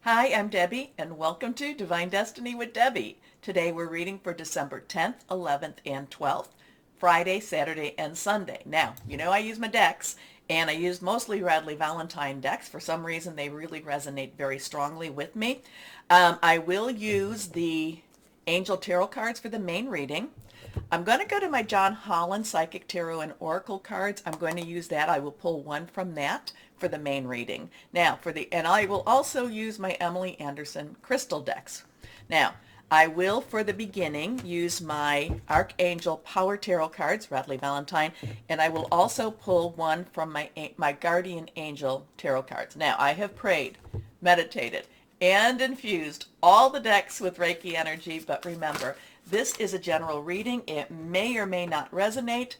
Hi, I'm Debbie, and welcome to Divine Destiny with Debbie. Today we're reading for December 10th, 11th, and 12th, Friday, Saturday, and Sunday. Now, you know I use my decks, and I use mostly Radley Valentine decks. For some reason, they really resonate very strongly with me. I will use the Angel Tarot cards for the main reading. I'm going to go to my John Holland Psychic Tarot and Oracle cards. I'm going to use that. I will pull one from that for the main reading. Now, and I will also use my Emily Anderson crystal decks. Now, I will, for the beginning, use my Archangel Power Tarot cards, Radley Valentine, and I will also pull one from my Guardian Angel Tarot cards. Now, I have prayed, meditated, and infused all the decks with Reiki energy, but remember, this is a general reading. It may or may not resonate.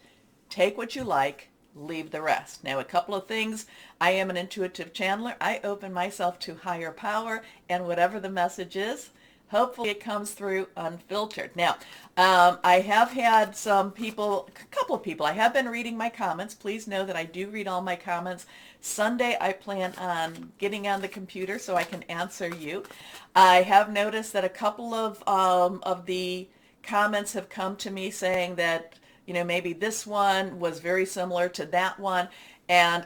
Take what you like, leave the rest. Now, a couple of things. I am an intuitive channeler. I open myself to higher power, and whatever the message is, hopefully it comes through unfiltered. Now, I have had a couple of people, I have been reading my comments. Please know that I do read all my comments. Sunday, I plan on getting on the computer so I can answer you. I have noticed that a couple of the comments have come to me saying that, maybe this one was very similar to that one,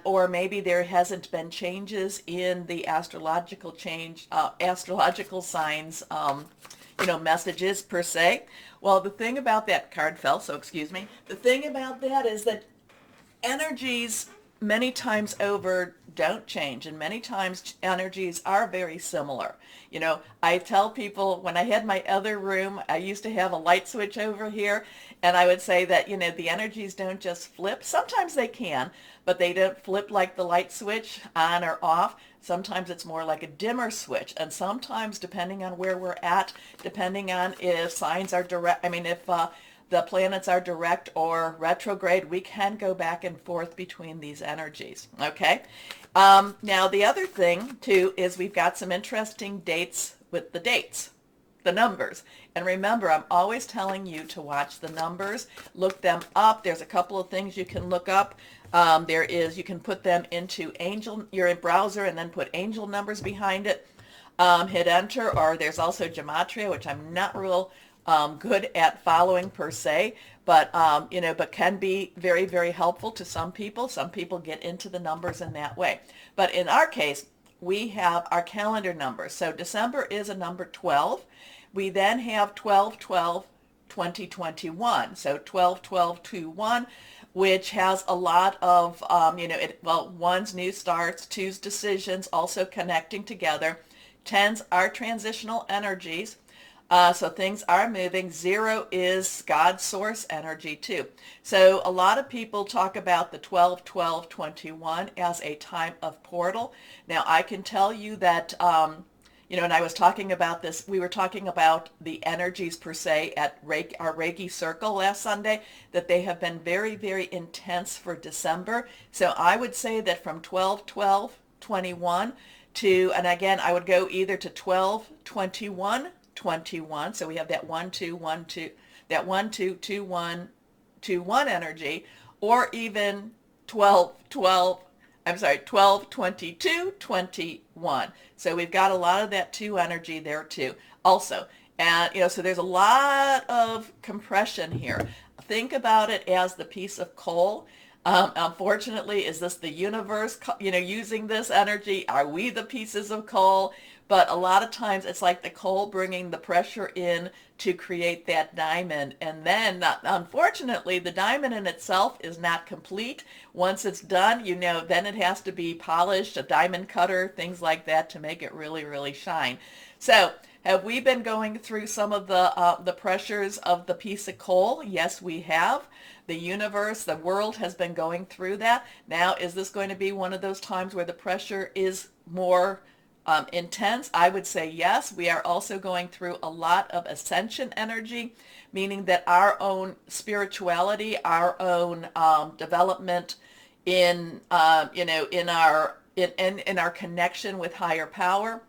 or maybe there hasn't been changes in the astrological signs, messages per se. Well, the thing about that card fell, so excuse me. The thing about that is that energies many times over don't change, and many times energies are very similar. I tell people, when I had my other room, I used to have a light switch over here, and I would say that, the energies don't just flip. Sometimes they can, but they don't flip like the light switch on or off. Sometimes it's more like a dimmer switch, and sometimes, depending on where we're at, depending on if signs are direct, if the planets are direct or retrograde, we can go back and forth between these energies, okay? Now, the other thing, too, is we've got some interesting dates with the dates, the numbers. And remember, I'm always telling you to watch the numbers, look them up. There's a couple of things you can look up. You can put them into your browser and then put angel numbers behind it. Hit enter, or there's also gematria, which I'm not real good at following per se, but can be very, very helpful to some people. Some people get into the numbers in that way. But in our case, we have our calendar numbers. So December is a number 12. We then have 12/12/2021. So 12/12/21, which has a lot of, one's new starts, two's decisions, also connecting together. 10s are transitional energies. So things are moving. 0 is God's source energy too. So a lot of people talk about the 12/12/21 as a time of portal. Now I can tell you that, and I was talking about this, we were talking about the energies per se at our Reiki circle last Sunday, that they have been very, very intense for December. So I would say that from 12/12/21 and again, I would go either to 12/21/21. So we have that 1-2-1-2, that 1-2-2-1-2-1 energy, or even 12/22/21. So we've got a lot of that 2 energy there too also. And, so there's a lot of compression here. Think about it as the piece of coal. Unfortunately, is this the universe, using this energy? Are we the pieces of coal? But a lot of times it's like the coal bringing the pressure in to create that diamond. And then, unfortunately, the diamond in itself is not complete. Once it's done, then it has to be polished, a diamond cutter, things like that to make it really, really shine. So have we been going through some of the pressures of the piece of coal? Yes, we have. The universe, the world has been going through that. Now, is this going to be one of those times where the pressure is more intense? I would say yes. We are also going through a lot of ascension energy, meaning that our own spirituality, our own development in our connection with higher power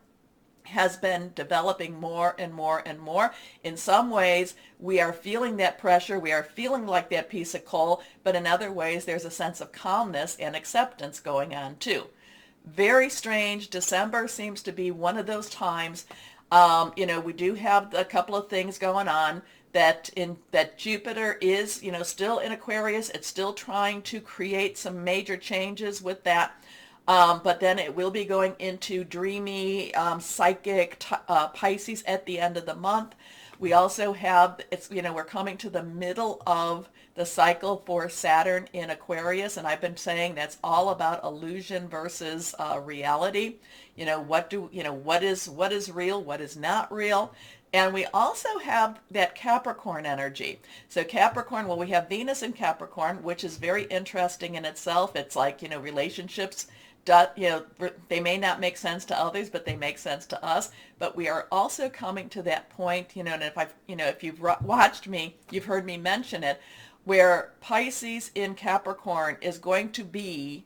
has been developing more and more and more. In some ways, we are feeling that pressure. We are feeling like that piece of coal, but in other ways, there's a sense of calmness and acceptance going on too. Very strange. December seems to be one of those times. We do have a couple of things going on that Jupiter is, still in Aquarius. It's still trying to create some major changes with that. But then it will be going into dreamy, psychic Pisces at the end of the month. We also have, we're coming to the middle of the cycle for Saturn in Aquarius, and I've been saying that's all about illusion versus reality. What is real, what is not real. And we also have that Capricorn energy. So Capricorn, well, we have Venus in Capricorn, which is very interesting in itself. It's like, relationships, they may not make sense to others, but they make sense to us. But we are also coming to that point, and if you've watched me, you've heard me mention it, where Pisces in Capricorn is going to be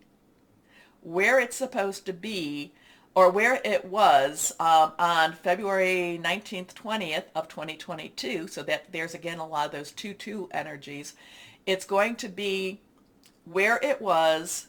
where it's supposed to be, or where it was on February 19th, 20th of 2022, so that there's again a lot of those 2-2 energies. It's going to be where it was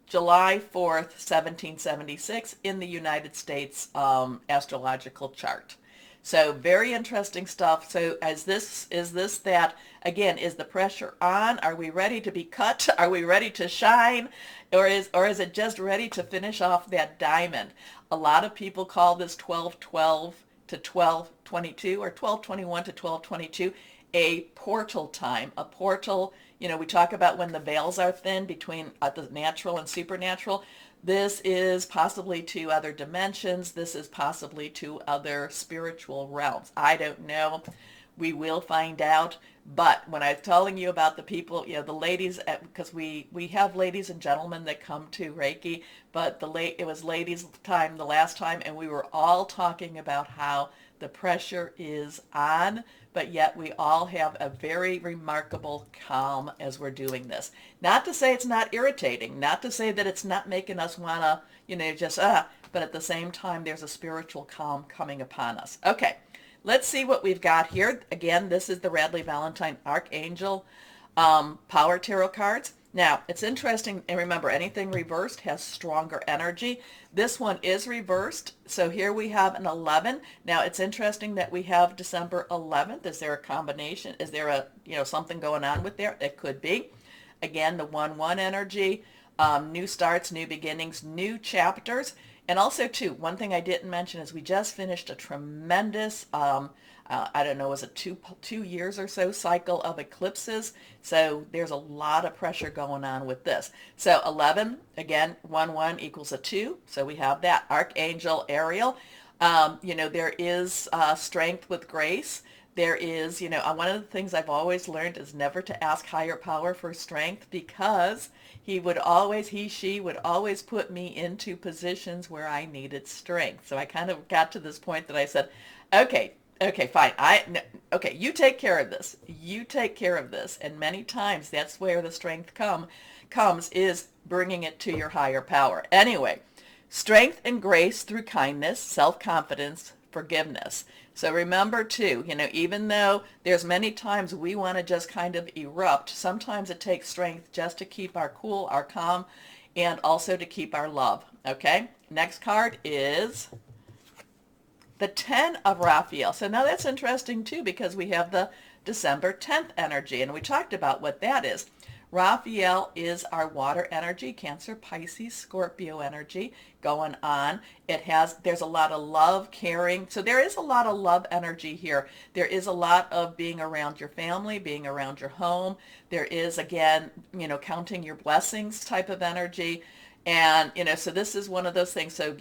July 4th, 1776 in the United States astrological chart. So very interesting stuff. So is this that, again, is the pressure on? Are we ready to be cut? Are we ready to shine? Or is it just ready to finish off that diamond? A lot of people call this 12/12 to 12/22 or 12/21 to 12/22 a portal time. A portal, we talk about when the veils are thin between the natural and supernatural. This is possibly to other dimensions. This is possibly to other spiritual realms. I don't know. We will find out. But when I was telling you about the people, the ladies, because we have ladies and gentlemen that come to Reiki, but it was ladies' time the last time, and we were all talking about how the pressure is on, but yet we all have a very remarkable calm as we're doing this. Not to say it's not irritating, not to say that it's not making us want to, but at the same time, there's a spiritual calm coming upon us. Okay, let's see what we've got here. Again, this is the Radley Valentine Archangel Power Tarot cards. Now, it's interesting, and remember, anything reversed has stronger energy. This one is reversed, so here we have an 11. Now, it's interesting that we have December 11th. Is there a combination? Is there something going on with there? It could be. Again, the 1-1 energy, new starts, new beginnings, new chapters. And also, too, one thing I didn't mention is we just finished a tremendous I don't know, was it two years or so cycle of eclipses? So there's a lot of pressure going on with this. So 11, again, 1-1 equals a 2. So we have that. Archangel Ariel. There is strength with grace. There is, one of the things I've always learned is never to ask higher power for strength, because she would always put me into positions where I needed strength. So I kind of got to this point that I said, okay, fine. Okay, you take care of this. You take care of this. And many times that's where the strength comes is bringing it to your higher power. Anyway, strength and grace through kindness, self-confidence, forgiveness. So remember too, even though there's many times we want to just kind of erupt, sometimes it takes strength just to keep our cool, our calm, and also to keep our love. Okay? Next card is the 10 of Raphael. So now that's interesting too, because we have the December 10th energy, and we talked about what that is. Raphael is our water energy, Cancer, Pisces, Scorpio energy going on. There's a lot of love, caring. So there is a lot of love energy here. There is a lot of being around your family, being around your home. There is, again, counting your blessings type of energy. And, so this is one of those things. So,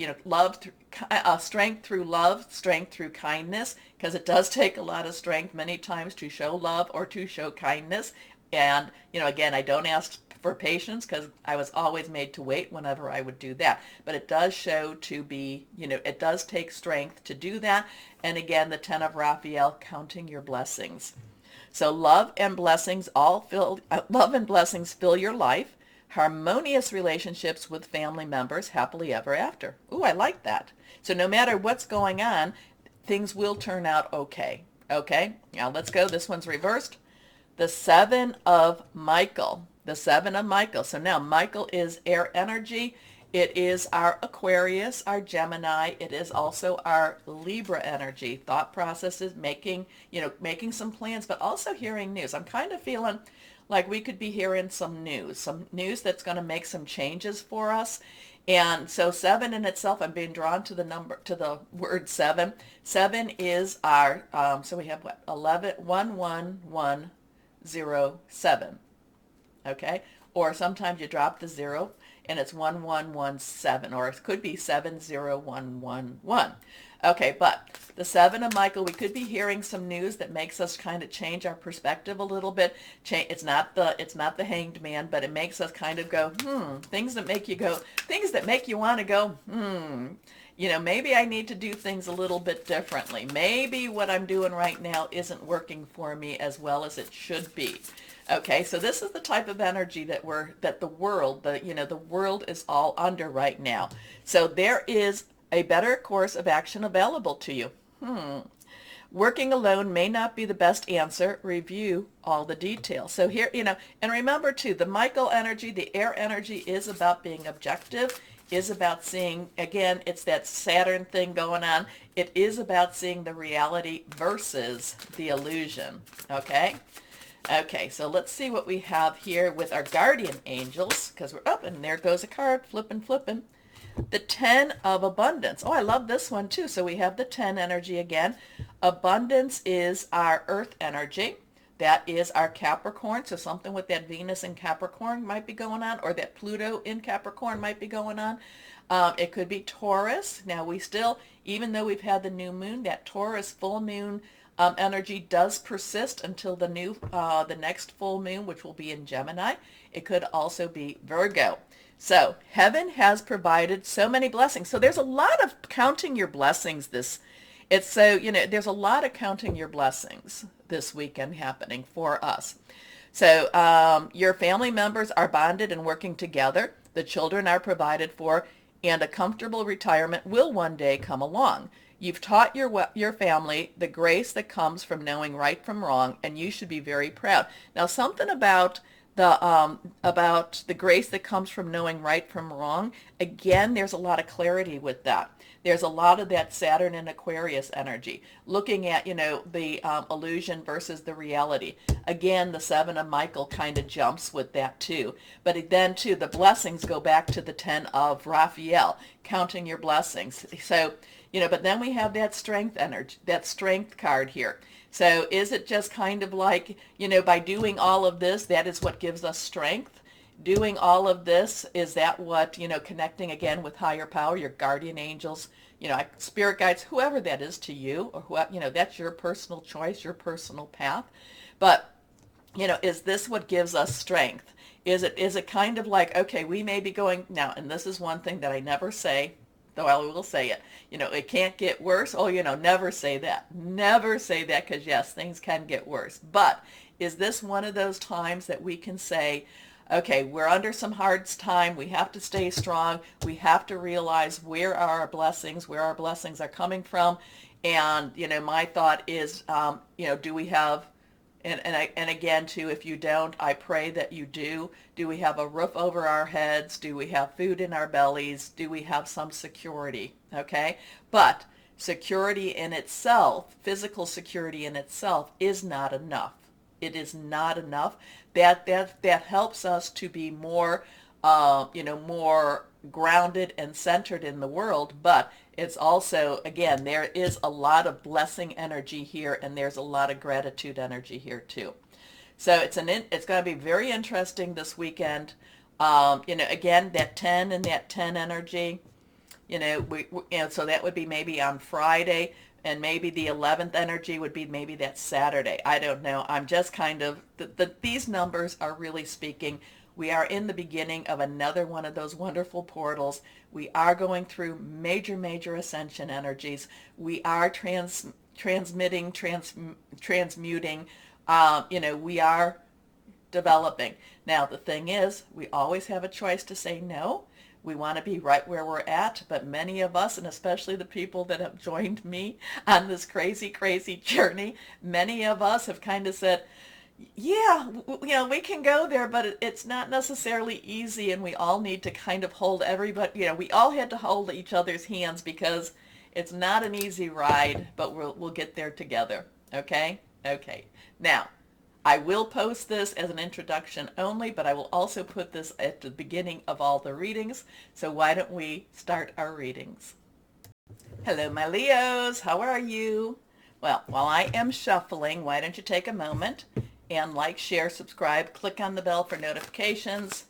strength through love, strength through kindness, because it does take a lot of strength many times to show love or to show kindness. And, again, I don't ask for patience, because I was always made to wait whenever I would do that. But it does show to be, it does take strength to do that. And again, the 10 of Raphael, counting your blessings. So love and blessings fill your life. Harmonious relationships with family members, happily ever after. Ooh, I like that. So no matter what's going on, things will turn out okay. Okay, now let's go. This one's reversed. The 7 of Michael. The 7 of Michael. So now Michael is air energy, It is our Aquarius, our Gemini. It is also our Libra energy. Thought processes, making some plans, but also hearing news. I'm kind of feeling like we could be hearing some news that's going to make some changes for us. And so 7 in itself, I'm being drawn to the word 7. 7 is our, so we have what, 11107. Okay? Or sometimes you drop the 0 and it's 1117, or it could be 70111. Okay, but the 7 of Michael, we could be hearing some news that makes us kind of change our perspective a little bit. It's not the Hanged Man, but it makes us kind of go, things that make you want to go, maybe I need to do things a little bit differently. Maybe what I'm doing right now isn't working for me as well as it should be. Okay, so this is the type of energy that the world is all under right now. So there is a better course of action available to you. Working alone may not be the best answer. Review all the details. So here, and remember too, the Michael energy, the air energy is about being objective, is about seeing, again, it's that Saturn thing going on. It is about seeing the reality versus the illusion, okay? Okay, so let's see what we have here with our guardian angels, because we're up, and there goes a card, flipping. The 10 of abundance. Oh, I love this one too. So we have the 10 energy again. Abundance is our earth energy. That is our Capricorn. So something with that Venus in Capricorn might be going on, or that Pluto in Capricorn might be going on. It could be Taurus. Now we still, even though we've had the new moon, that Taurus full moon energy does persist until the next full moon, which will be in Gemini. It could also be Virgo. So heaven has provided so many blessings. So there's a lot of counting your blessings there's a lot of counting your blessings this weekend happening for us. So your family members are bonded and working together. The children are provided for, and a comfortable retirement will one day come along. You've taught your family the grace that comes from knowing right from wrong, and you should be very proud. Now, something about the grace that comes from knowing right from wrong, again, there's a lot of clarity with that. There's a lot of that Saturn and Aquarius energy, looking at, the illusion versus the reality. Again, the 7 of Michael kind of jumps with that too. But then too, the blessings go back to the 10 of Raphael, counting your blessings. So, but then we have that strength energy, that strength card here. So is it just kind of like, by doing all of this, that is what gives us strength? Doing all of this, is that what, connecting again with higher power, your guardian angels, spirit guides, whoever that is to you, or that's your personal choice, your personal path. But, is this what gives us strength? Is it kind of like, okay, we may be going now, and this is one thing that I never say, though I will say it, it can't get worse. Oh, never say that. Never say that, because yes, things can get worse. But is this one of those times that we can say, okay, we're under some hard time. We have to stay strong. We have to realize where our blessings are coming from. And, my thought is, do we have, and again, too, if you don't, I pray that you do. Do we have a roof over our heads? Do we have food in our bellies? Do we have some security? Okay? But security in itself, physical security in itself, is not enough. It is not enough. That helps us to be more, more grounded and centered in the world, but it's also, again, there is a lot of blessing energy here, and there's a lot of gratitude energy here too. So it's going to be very interesting this weekend. Again, that 10 and that 10 energy, so that would be maybe on Friday, and maybe the 11th energy would be maybe that Saturday. I don't know. I'm just kind of, these numbers are really speaking. We are in the beginning of another one of those wonderful portals. We are going through major ascension energies. We are transmuting. We are developing. Now, the thing is, we always have a choice to say no. We want to be right where we're at, but many of us, and especially the people that have joined me on this crazy journey, many of us have kind of said, Yeah, we can go there, but it's not necessarily easy, and we all need to kind of hold everybody, we all had to hold each other's hands because it's not an easy ride, but we'll get there together. Okay? Okay. Now, I will post this as an introduction only, but I will also put this at the beginning of all the readings. So why don't we start our readings? Hello, my Leos. How are you? Well, while I am shuffling, why don't you take a moment and like, share, subscribe, click on the bell for notifications.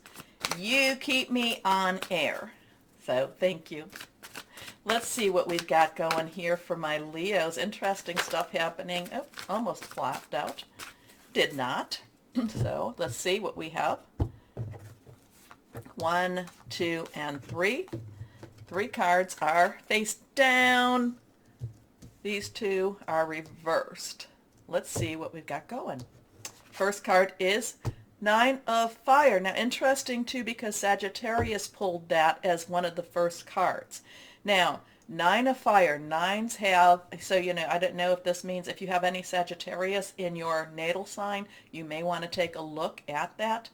You keep me on air. So thank you. Let's see what we've got going here for my Leos. Interesting stuff happening. Oh, almost flopped out. Did not. So let's see what we have. 1, 2, and 3. 3 cards are face down. These 2 are reversed. Let's see what we've got going. First card is 9 of Fire. Now, interesting too, because Sagittarius pulled that as one of the first cards. Now, 9 of Fire. Nines have, so I don't know if this means if you have any Sagittarius in your natal sign, you may want to take a look at that.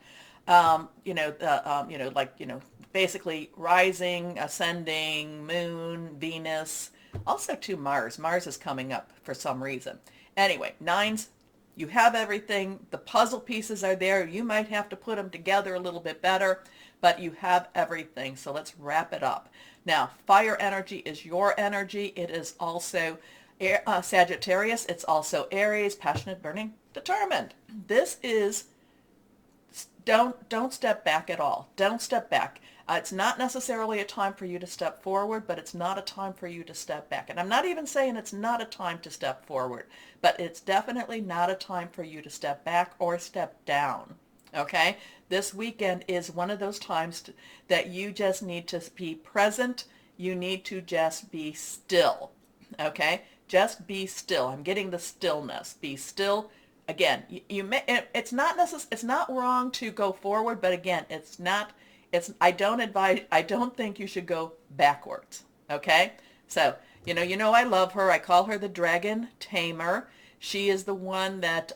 Basically rising, ascending, moon, Venus, also to Mars. Mars is coming up for some reason. Anyway, nines, you have everything. The puzzle pieces are there. You might have to put them together a little bit better, but you have everything. So let's wrap it up. Now, fire energy is your energy. It is also Sagittarius. It's also Aries, passionate, burning, determined. This is don't step back at all. Don't step back. It's not necessarily a time for you to step forward, but it's not a time for you to step back. And I'm not even saying it's not a time to step forward, but it's definitely not a time for you to step back or step down. Okay? This weekend is one of those times that you just need to be present. You need to just be still. Okay? Just be still. I'm getting the stillness. Be still. Again, it's not wrong to go forward, but again, I don't think you should go backwards. Okay? So, I love her. I call her the dragon tamer. She is the one that,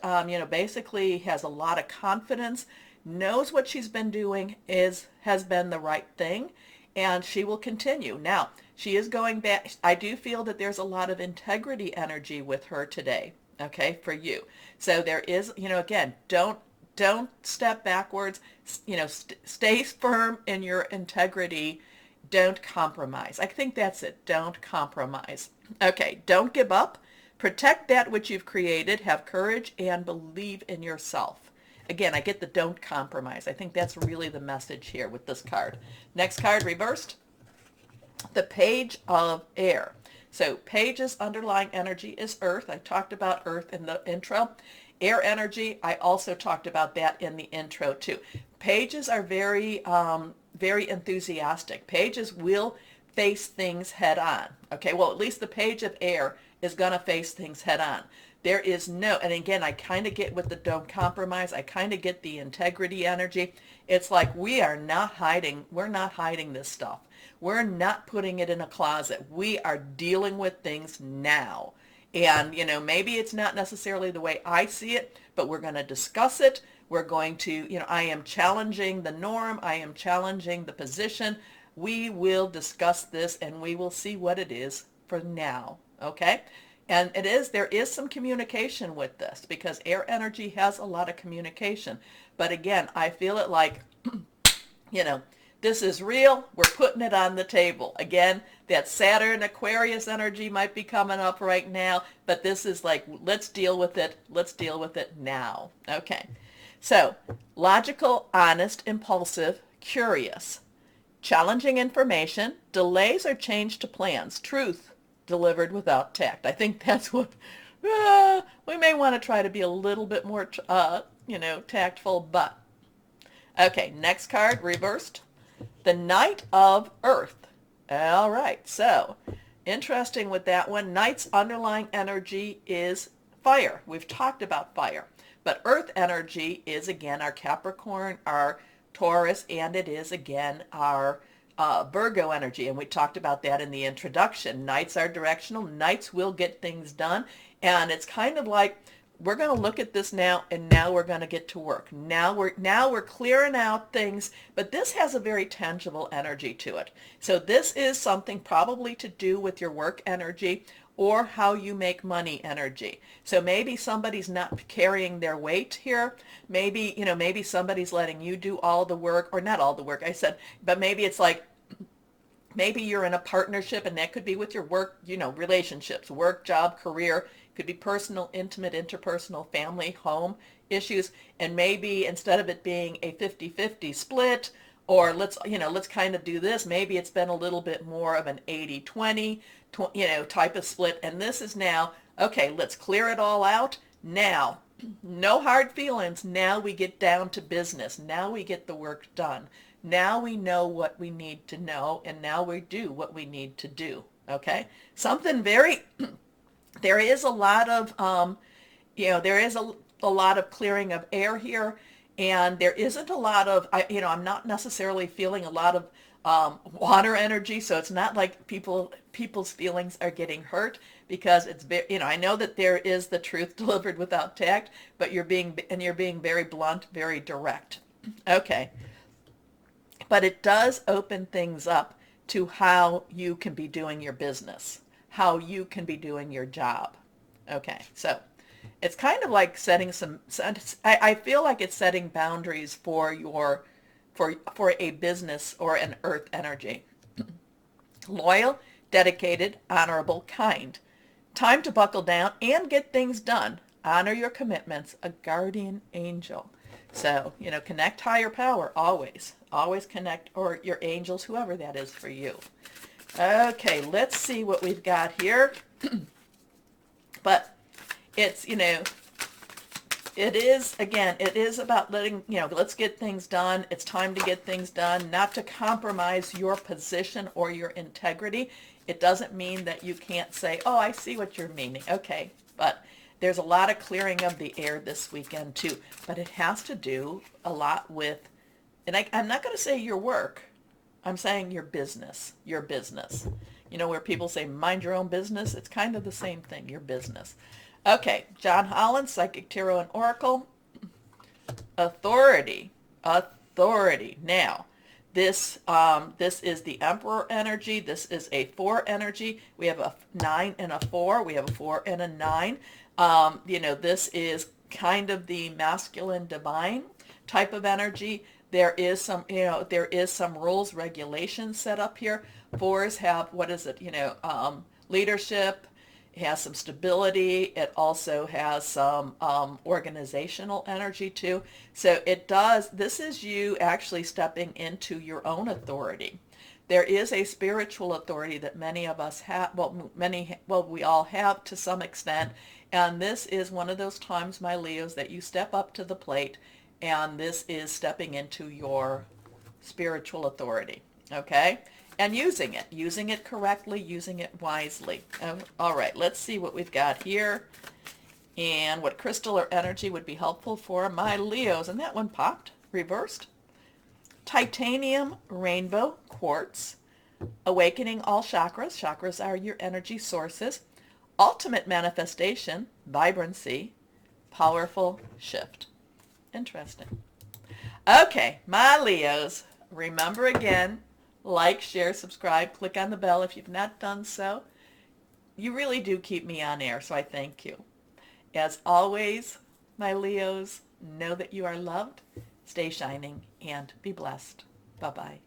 basically has a lot of confidence, knows what she's been doing has been the right thing, and she will continue. Now, she is going back. I do feel that there's a lot of integrity energy with her today. Okay, for you. So there is, again, don't step backwards. Stay firm in your integrity. Don't compromise. I think that's it. Don't compromise. Okay, don't give up. Protect that which you've created. Have courage and believe in yourself. Again, I get the don't compromise. I think that's really the message here with this card. Next card reversed. The Page of Air. So Page's underlying energy is Earth. I talked about Earth in the intro. Air energy, I also talked about that in the intro too. Pages are very, very enthusiastic. Pages will face things head on. Okay, well, at least the Page of Air is going to face things head on. There is no, and again, I kind of get with the don't compromise. I kind of get the integrity energy. It's like we're not hiding this stuff. We're not putting it in a closet. We are dealing with things now. And, maybe it's not necessarily the way I see it, but we're going to discuss it. We're going to, I am challenging the norm. I am challenging the position. We will discuss this and we will see what it is for now. Okay? And there is some communication with this because air energy has a lot of communication. But again, I feel it like, this is real. We're putting it on the table. Again, that Saturn Aquarius energy might be coming up right now, but this is like, let's deal with it. Let's deal with it now. Okay. So, logical, honest, impulsive, curious, challenging information, delays or change to plans, truth delivered without tact. I think that's what we may want to try to be a little bit more, tactful, but. Okay, next card, reversed. The Knight of Earth. All right, so interesting with that one. Knight's underlying energy is fire. We've talked about fire. But Earth energy is, again, our Capricorn, our Taurus, and it is, again, our Virgo energy. And we talked about that in the introduction. Knights are directional. Knights will get things done. And it's kind of like we're going to look at this now, and now we're going to get to work. Now we're clearing out things, but this has a very tangible energy to it. So this is something probably to do with your work energy or how you make money energy. So maybe somebody's not carrying their weight here. Maybe, maybe somebody's letting you do all the work, or not all the work, I said, but maybe it's like, maybe you're in a partnership, and that could be with your work, relationships, work, job, career. It could be personal, intimate, interpersonal, family, home issues. And maybe instead of it being a 50-50 split, or let's kind of do this, maybe it's been a little bit more of an 80-20, type of split. And this is now, okay, let's clear it all out. Now, no hard feelings. Now we get down to business. Now we get the work done. Now we know what we need to know, and now we do what we need to do. Okay? Something very, there is a lot of, there is a lot of clearing of air here, and there isn't a lot of, I'm not necessarily feeling a lot of water energy, so it's not like people's feelings are getting hurt, because it's, I know that there is the truth delivered without tact, but you're being very blunt, very direct. Okay. But it does open things up to how you can be doing your business, how you can be doing your job. Okay, so it's kind of like setting I feel like it's setting boundaries for a business or an earth energy. Loyal, dedicated, honorable, kind. Time to buckle down and get things done. Honor your commitments, a guardian angel. So, connect higher power, always. Always connect, or your angels, whoever that is for you. Okay, let's see what we've got here. But it's, it is about letting, let's get things done. It's time to get things done, not to compromise your position or your integrity. It doesn't mean that you can't say, oh, I see what you're meaning. Okay, but there's a lot of clearing of the air this weekend too, but it has to do a lot with, and I'm not going to say your work, I'm saying your business, where people say mind your own business. It's kind of the same thing, your business. Okay, John Holland, Psychic Tarot and Oracle. Authority. Now, this is the Emperor energy. This is a 4 energy. We have a 9 and a 4. We have a 4 and a 9. This is kind of the masculine divine type of energy. There is some rules, regulations set up here. 4s have, leadership. It has some stability. It also has some organizational energy too. So this is you actually stepping into your own authority. There is a spiritual authority that many of us have, we all have to some extent. And this is one of those times, my Leos, that you step up to the plate, and this is stepping into your spiritual authority, okay? And using it correctly, using it wisely. All right, let's see what we've got here and what crystal or energy would be helpful for my Leos. And that one popped, reversed. Titanium rainbow quartz, awakening all chakras. Chakras are your energy sources. Ultimate manifestation, vibrancy, powerful shift. Interesting. Okay, my Leos, remember again, like, share, subscribe, click on the bell if you've not done so. You really do keep me on air, so I thank you. As always, my Leos, know that you are loved, stay shining, and be blessed. Bye-bye.